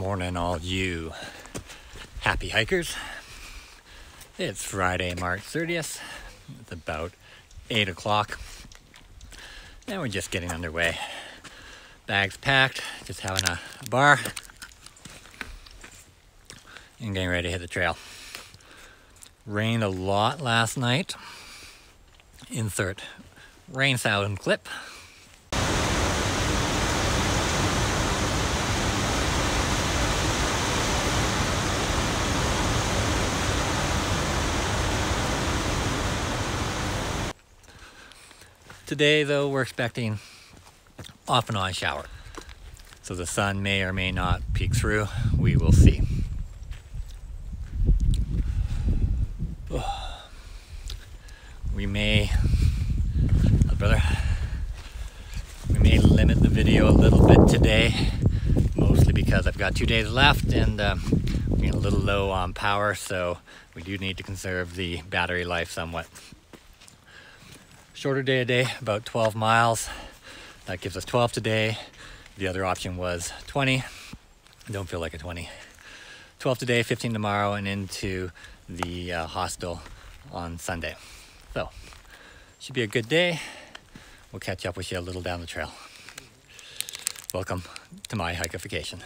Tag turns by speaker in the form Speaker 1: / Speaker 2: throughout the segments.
Speaker 1: Morning, all you happy hikers. It's Friday, March 30th. It's about 8 o'clock. And we're just getting underway. Bags packed, just having a bar. And getting ready to hit the trail. Rained a lot last night. Insert rain sound clip. Today, though, we're expecting off and on shower. So the sun may or may not peek through. We will see. We may limit the video a little bit today, mostly because I've got 2 days left and we're getting a little low on power, so we do need to conserve the battery life somewhat. Shorter day today, about 12 miles. That gives us 12 today. The other option was 20. Don't feel like a 20. 12 today, 15 tomorrow, and into the hostel on Sunday. So, should be a good day. We'll catch up with you a little down the trail. Welcome to my Hikification.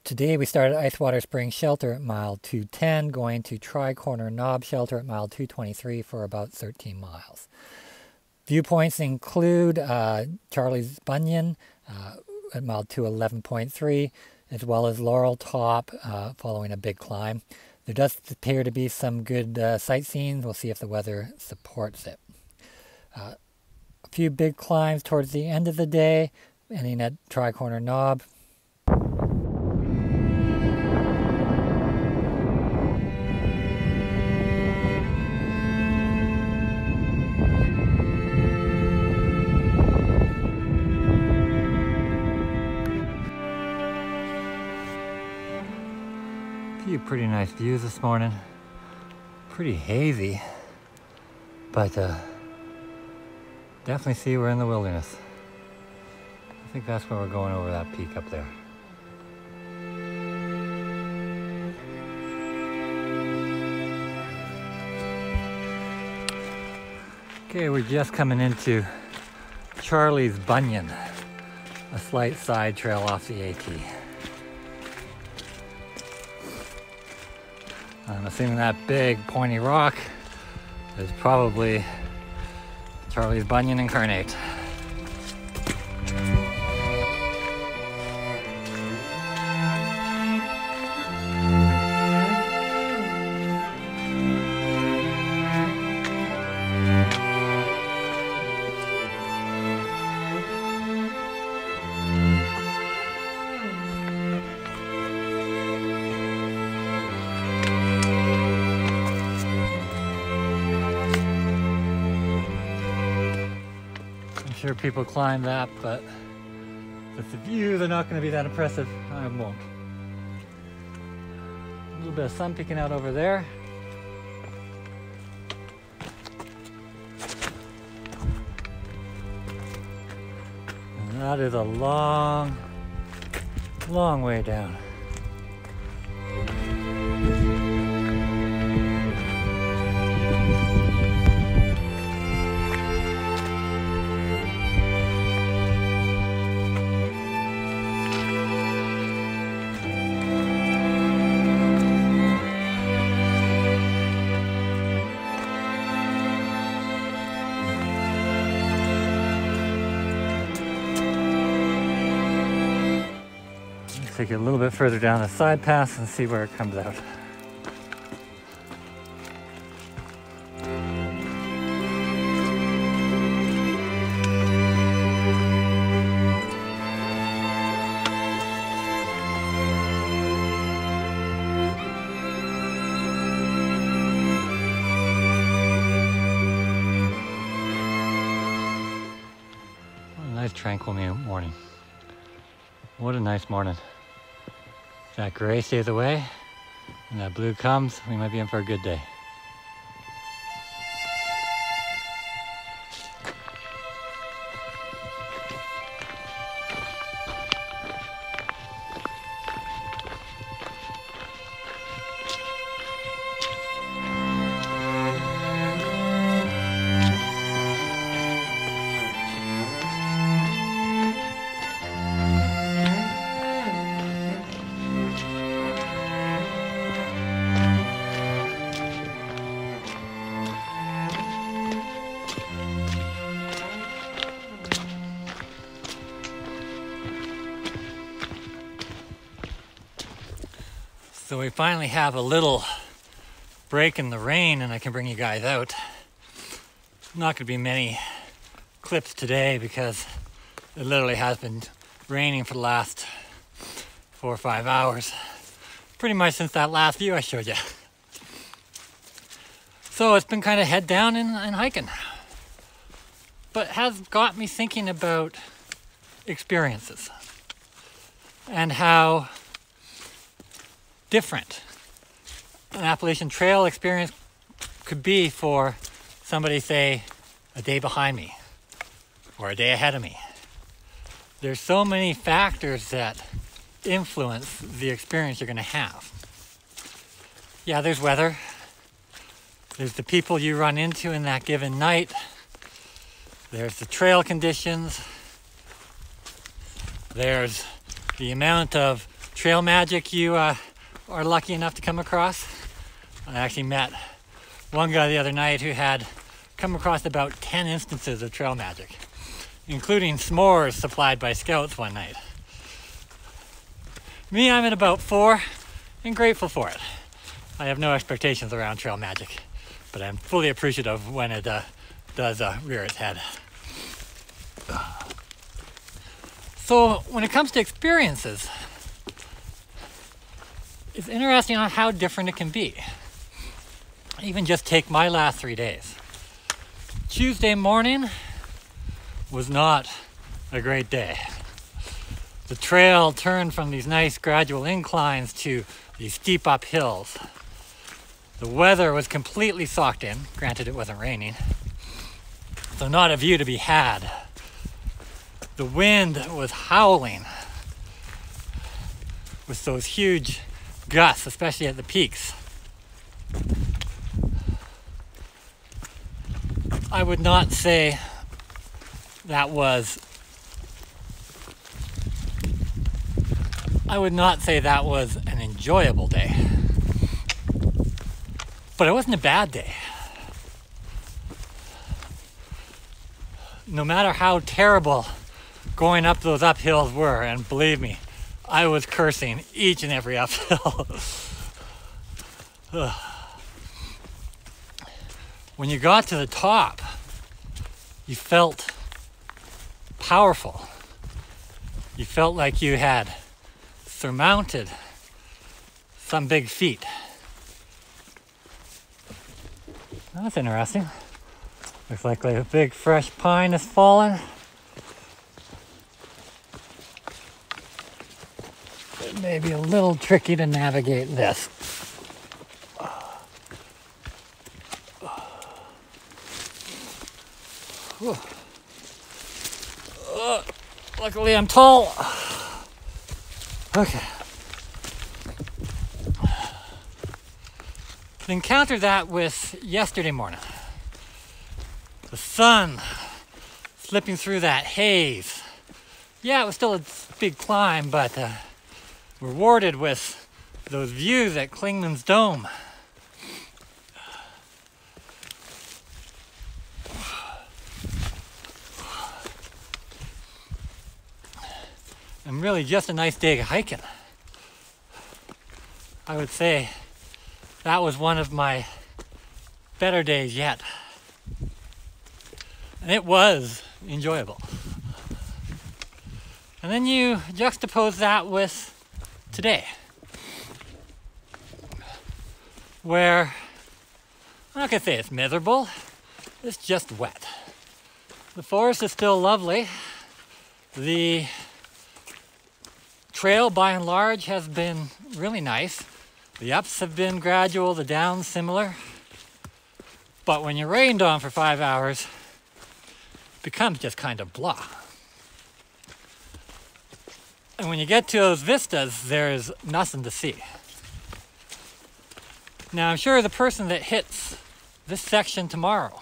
Speaker 1: Today we started at Icewater Springs Shelter at mile 210, going to Tri-Corner Knob Shelter at mile 223 for about 13 miles. Viewpoints include Charlie's Bunyan at mile 211.3, as well as Laurel Top following a big climb. There does appear to be some good sightseeing. We'll see if the weather supports it. A few big climbs towards the end of the day, ending at Tri-Corner Knob. Few pretty nice views this morning. Pretty hazy, but definitely see we're in the wilderness. I think that's where we're going, over that peak up there. Okay, we're just coming into Charlie's Bunyan, a slight side trail off the AT. I'm assuming that big pointy rock is probably Charlie's Bunyan incarnate. I'm sure people climb that, but with the views are not going to be that impressive, I won't. A little bit of sun peeking out over there. And that is a long, long way down. Take it a little bit further down the side path and see where it comes out. nice tranquil morning. What a nice morning. If that gray stays away and that blue comes, we might be in for a good day. So we finally have a little break in the rain and I can bring you guys out. Not going to be many clips today because it literally has been raining for the last 4 or 5 hours. Pretty much since that last view I showed you. So it's been kind of head down and hiking. But it has got me thinking about experiences and how different an Appalachian Trail experience could be for somebody, say, a day behind me or a day ahead of me. There's so many factors that influence the experience you're going to have. Yeah, there's weather. There's the people you run into in that given night. There's the trail conditions. There's the amount of trail magic you are lucky enough to come across. I actually met one guy the other night who had come across about 10 instances of trail magic, including s'mores supplied by scouts one night. Me, I'm at about 4 and grateful for it. I have no expectations around trail magic, but I'm fully appreciative when it does rear its head. So when it comes to experiences, it's interesting on how different it can be. Even just take my last 3 days. Tuesday morning was not a great day. The trail turned from these nice gradual inclines to these steep up hills. The weather was completely socked in. Granted, it wasn't raining. So not a view to be had. The wind was howling with those huge gusts, especially at the peaks. I would not say that was an enjoyable day, but it wasn't a bad day. No matter how terrible going up those uphills were, and believe me, I was cursing each and every uphill. When you got to the top, you felt powerful. You felt like you had surmounted some big feat. That's interesting. Looks like a big fresh pine has fallen. It may be a little tricky to navigate this. Luckily I'm tall. Okay. Encountered that with yesterday morning. The sun slipping through that haze. Yeah, it was still a big climb, but rewarded with those views at Clingman's Dome. And really just a nice day hiking. I would say that was one of my better days yet. And it was enjoyable. And then you juxtapose that with today, where I'm not gonna say it's miserable, it's just wet. The forest is still lovely. The trail by and large has been really nice. The ups have been gradual, the downs similar. But when you're rained on for 5 hours, it becomes just kind of blah. And when you get to those vistas, there's nothing to see. Now I'm sure the person that hits this section tomorrow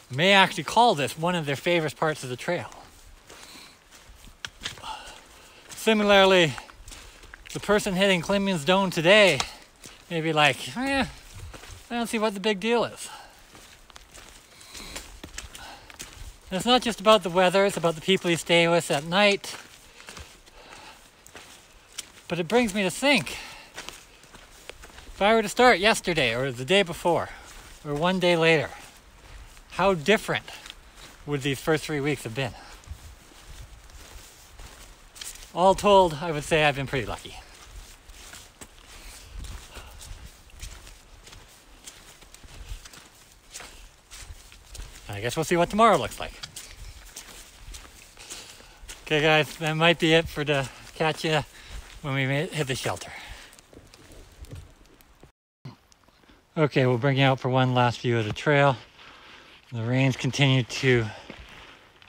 Speaker 1: may actually call this one of their favorite parts of the trail. Similarly, the person hitting Clemens Dome today may be like, I don't see what the big deal is. And it's not just about the weather, it's about the people you stay with at night. But it brings me to think, if I were to start yesterday or the day before or one day later, how different would these first 3 weeks have been? All told, I would say I've been pretty lucky. I guess we'll see what tomorrow looks like. Okay guys, that might be it for the catch you when we hit the shelter. Okay, we'll bring you out for one last view of the trail. The rains continue to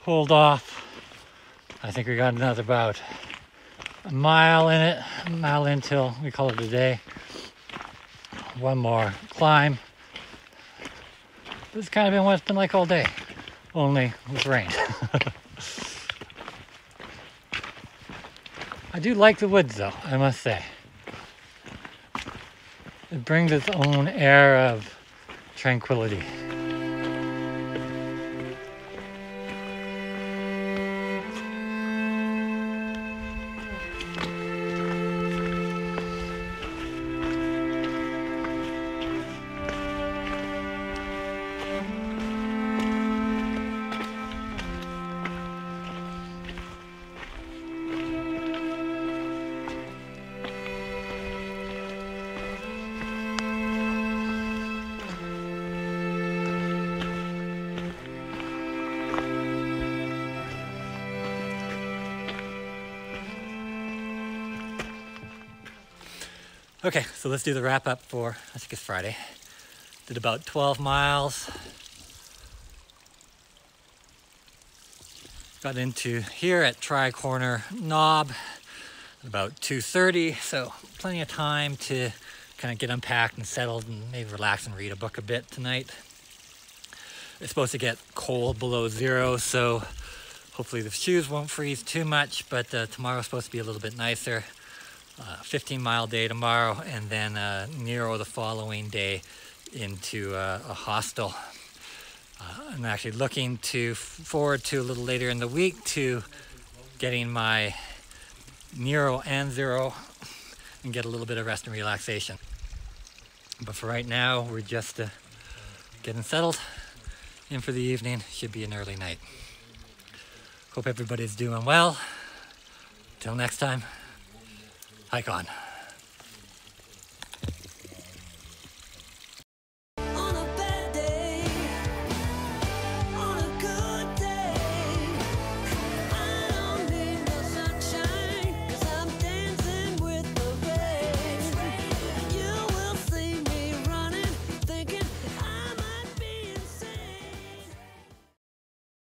Speaker 1: hold off. I think we got another about a mile in it, a mile in till we call it a day. One more climb. This has kind of been what it's been like all day, only with rain. I do like the woods though, I must say. It brings its own air of tranquility. Okay, so let's do the wrap up for, I think it's Friday. Did about 12 miles. Got into here at Tri-Corner Knob at about 2:30, so plenty of time to kind of get unpacked and settled and maybe relax and read a book a bit tonight. It's supposed to get cold below zero, so hopefully the shoes won't freeze too much, but tomorrow's supposed to be a little bit nicer. 15-mile day tomorrow, and then Nero the following day into a hostel. I'm actually looking forward to a little later in the week to getting my Nero and Zero and get a little bit of rest and relaxation. But for right now, we're just getting settled in for the evening. Should be an early night. Hope everybody's doing well. Till next time. Hike on.